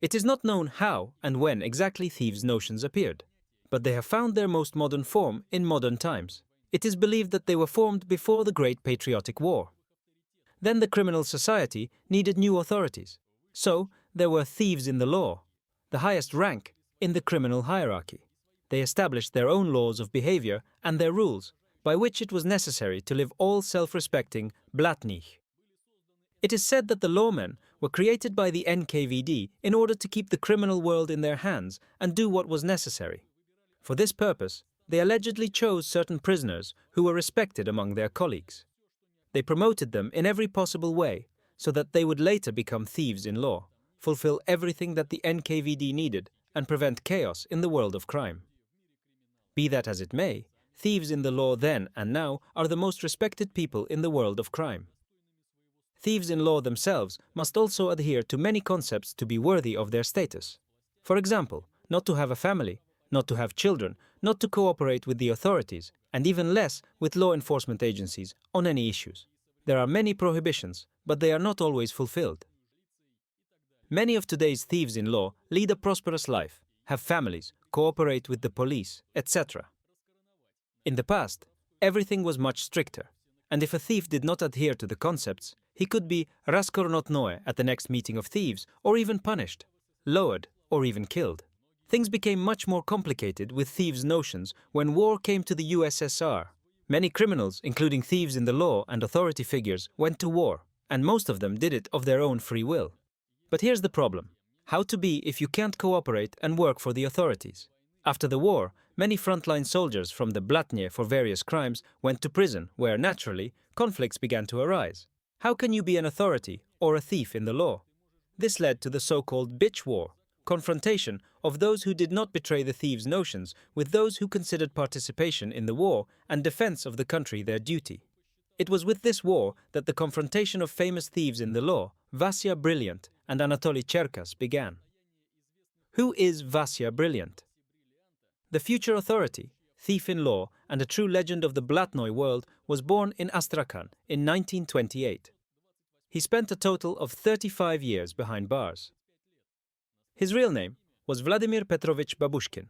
It is not known how and when exactly thieves' notions appeared, but they have found their most modern form in modern times. It is believed that they were formed before the Great Patriotic War. Then the criminal society needed new authorities. So there were thieves in the law, the highest rank in the criminal hierarchy. They established their own laws of behavior and their rules, by which it was necessary to live all self-respecting blatnych. It is said that the lawmen were created by the NKVD in order to keep the criminal world in their hands and do what was necessary. For this purpose, they allegedly chose certain prisoners who were respected among their colleagues. They promoted them in every possible way so that they would later become thieves in law, fulfill everything that the NKVD needed, and prevent chaos in the world of crime. Be that as it may, thieves in the law then and now are the most respected people in the world of crime. Thieves in law themselves must also adhere to many concepts to be worthy of their status. For example, not to have a family, not to have children, not to cooperate with the authorities, and even less with law enforcement agencies on any issues. There are many prohibitions, but they are not always fulfilled. Many of today's thieves in law lead a prosperous life, have families, cooperate with the police, etc. In the past, everything was much stricter, and if a thief did not adhere to the concepts, he could be raskornotnoe at the next meeting of thieves, or even punished, lowered, or even killed. Things became much more complicated with thieves' notions when war came to the USSR. Many criminals, including thieves in the law and authority figures, went to war, and most of them did it of their own free will. But here's the problem: how to be if you can't cooperate and work for the authorities? After the war, many frontline soldiers from the Blatnie for various crimes went to prison, where, naturally, conflicts began to arise. How can you be an authority or a thief in the law? This led to the so-called bitch war, confrontation of those who did not betray the thieves' notions with those who considered participation in the war and defense of the country their duty. It was with this war that the confrontation of famous thieves in the law, Vasi Brilliant and Anatoly Cherkas, began. Who is Vasi Brilliant? The future authority, thief in law, and a true legend of the Blatnoy world was born in Astrakhan in 1928. He spent a total of 35 years behind bars. His real name was Vladimir Petrovich Babushkin.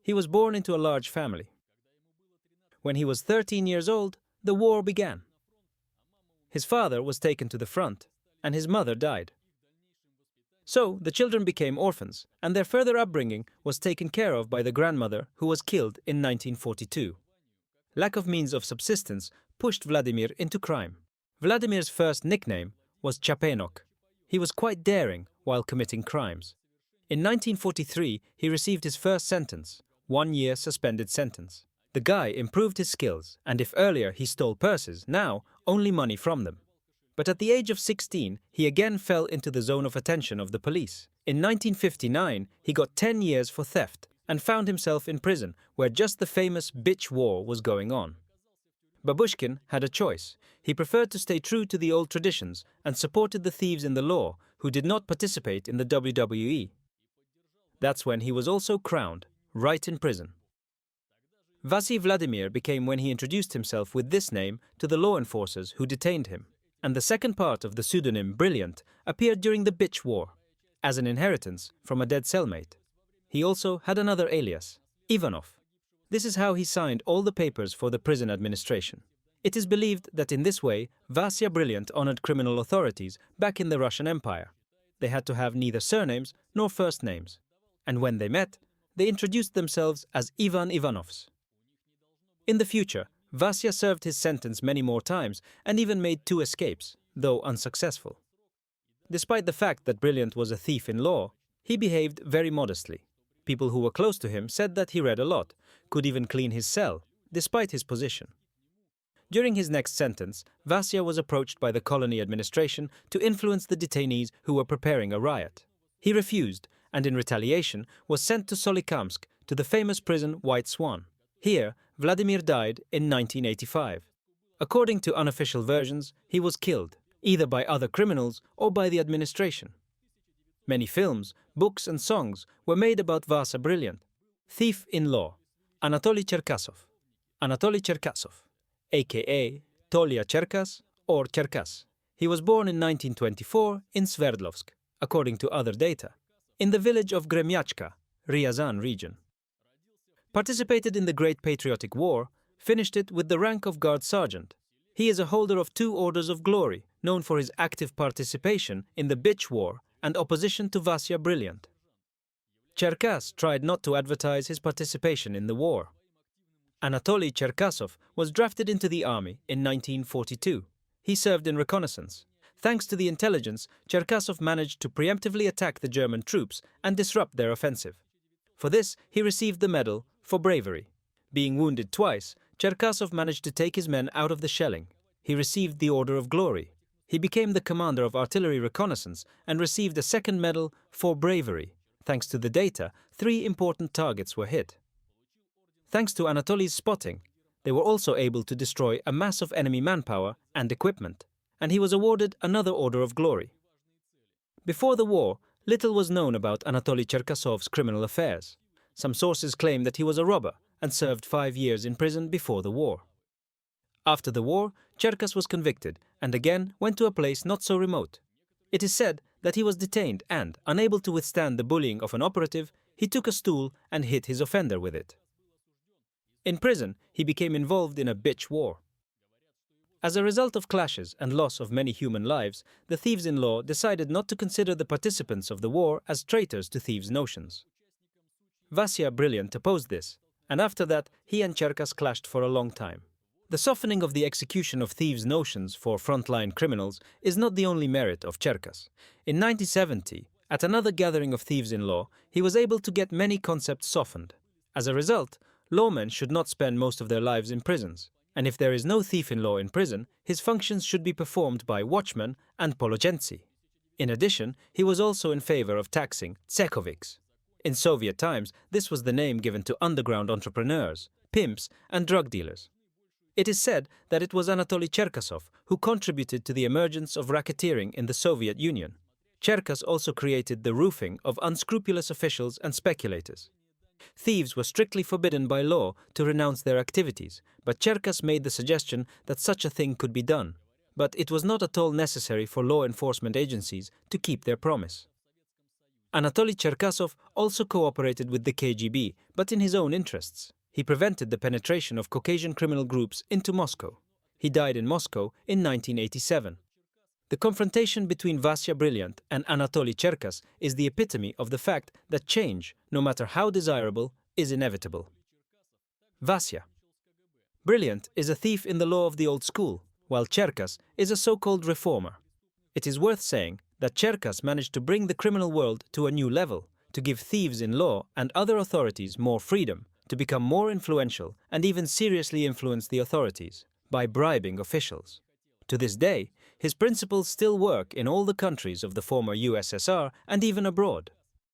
He was born into a large family. When he was 13 years old, the war began. His father was taken to the front, and his mother died. So the children became orphans, and their further upbringing was taken care of by the grandmother, who was killed in 1942. Lack of means of subsistence pushed Vladimir into crime. Vladimir's first nickname was Chapenok. He was quite daring while committing crimes. In 1943, he received his first sentence, 1-year suspended sentence. The guy improved his skills, and if earlier he stole purses, now only money from them. But at the age of 16, he again fell into the zone of attention of the police. In 1959, he got 10 years for theft and found himself in prison, where just the famous bitch war was going on. Babushkin had a choice. He preferred to stay true to the old traditions and supported the thieves in the law who did not participate in the WWE. That's when he was also crowned, right in prison. Vasi Vladimir became when he introduced himself with this name to the law enforcers who detained him, and the second part of the pseudonym Brilliant appeared during the bitch war, as an inheritance from a dead cellmate. He also had another alias, Ivanov. This is how he signed all the papers for the prison administration. It is believed that in this way, Vasi Brilliant honored criminal authorities back in the Russian Empire. They had to have neither surnames nor first names. And when they met, they introduced themselves as Ivan Ivanovs. In the future, Vasya served his sentence many more times and even made 2 escapes, though unsuccessful. Despite the fact that Brilliant was a thief in law, he behaved very modestly. People who were close to him said that he read a lot, could even clean his cell, despite his position. During his next sentence, Vasya was approached by the colony administration to influence the detainees who were preparing a riot. He refused, and in retaliation was sent to Solikamsk, to the famous prison White Swan. Here, Vladimir died in 1985. According to unofficial versions, he was killed, either by other criminals or by the administration. Many films, books and songs were made about Vasi Brilliant. Thief in Law, Anatoly Cherkasov. Anatoly Cherkasov, a.k.a. Tolia Cherkas or Cherkas. He was born in 1924 in Sverdlovsk, according to other data, in the village of Gremyachka, Ryazan region. Participated in the Great Patriotic War, finished it with the rank of Guard Sergeant. He is a holder of 2 Orders of Glory, known for his active participation in the Bitch War and opposition to Vasi Brilliant. Cherkass tried not to advertise his participation in the war. Anatoly Cherkasov was drafted into the army in 1942. He served in reconnaissance. Thanks to the intelligence, Cherkasov managed to preemptively attack the German troops and disrupt their offensive. For this, he received the Medal for Bravery. Being wounded twice, Cherkasov managed to take his men out of the shelling. He received the Order of Glory. He became the commander of artillery reconnaissance and received a second medal for bravery. Thanks to the data, 3 important targets were hit. Thanks to Anatoly's spotting, they were also able to destroy a mass of enemy manpower and equipment, and he was awarded another Order of Glory. Before the war, little was known about Anatoly Cherkasov's criminal affairs. Some sources claim that he was a robber and served 5 years in prison before the war. After the war, Cherkass was convicted and again went to a place not so remote. It is said that he was detained and, unable to withstand the bullying of an operative, he took a stool and hit his offender with it. In prison, he became involved in a bitch war. As a result of clashes and loss of many human lives, the thieves-in-law decided not to consider the participants of the war as traitors to thieves' notions. Vasi Brilliant opposed this, and after that he and Cherkass clashed for a long time. The softening of the execution of thieves' notions for frontline criminals is not the only merit of Cherkass. In 1970, at another gathering of thieves-in-law, he was able to get many concepts softened. As a result, lawmen should not spend most of their lives in prisons, and if there is no thief-in-law in prison, his functions should be performed by watchmen and polochentsy. In addition, he was also in favor of taxing tsekhoviks. In Soviet times, this was the name given to underground entrepreneurs, pimps, and drug dealers. It is said that it was Anatoly Cherkasov who contributed to the emergence of racketeering in the Soviet Union. Cherkass also created the roofing of unscrupulous officials and speculators. Thieves were strictly forbidden by law to renounce their activities, but Cherkass made the suggestion that such a thing could be done. But it was not at all necessary for law enforcement agencies to keep their promise. Anatoly Cherkasov also cooperated with the KGB, but in his own interests. He prevented the penetration of Caucasian criminal groups into Moscow. He died in Moscow in 1987. The confrontation between Vasi Brilliant and Anatoly Cherkass is the epitome of the fact that change, no matter how desirable, is inevitable. Vasi Brilliant is a thief in the law of the old school, while Cherkass is a so-called reformer. It is worth saying that Cherkass managed to bring the criminal world to a new level, to give thieves in law and other authorities more freedom, to become more influential and even seriously influence the authorities by bribing officials. To this day, his principles still work in all the countries of the former USSR and even abroad.